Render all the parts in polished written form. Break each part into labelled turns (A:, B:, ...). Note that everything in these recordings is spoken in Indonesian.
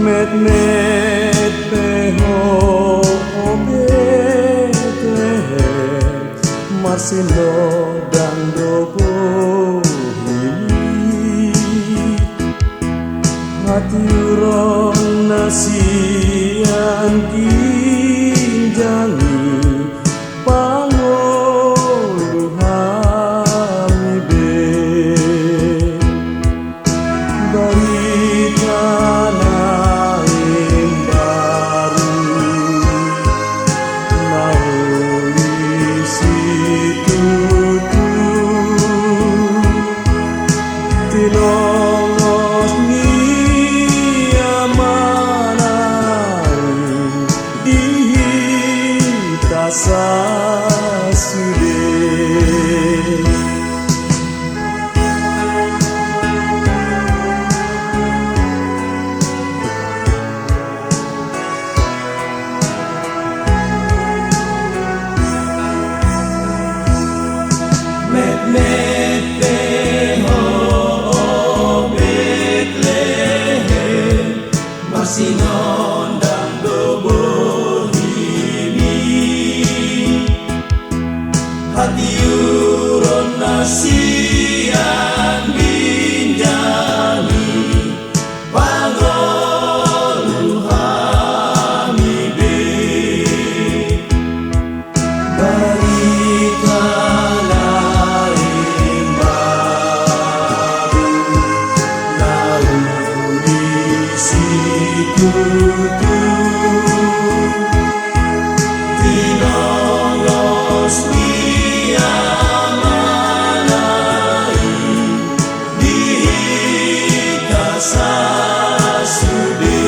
A: Met met peho Bethlehem Marsindo dan dobo hili hati uron nasian kinjangi pangolu hami be barikan Tinolos ni amanai dihita sasude
B: Sinondang dobo hini hati uron nasian binjani pangolu hami be barikan lain baru lalu di situ Tinolos ni amanai dihita sasude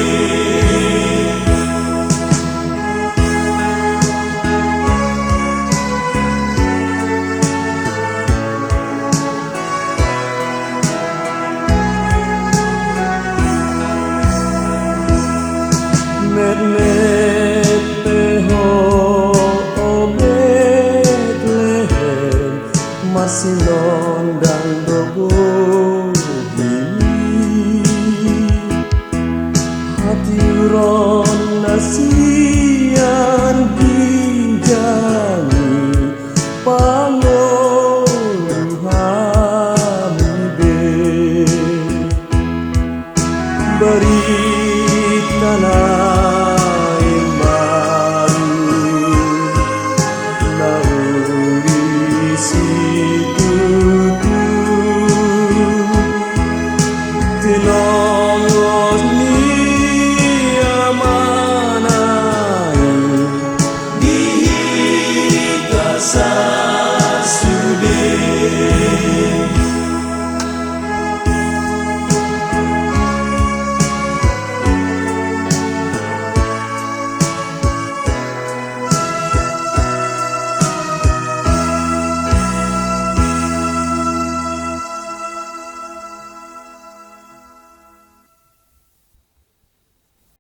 A: Met met peho Bethlehem Marsilon dan dobo hili hati uron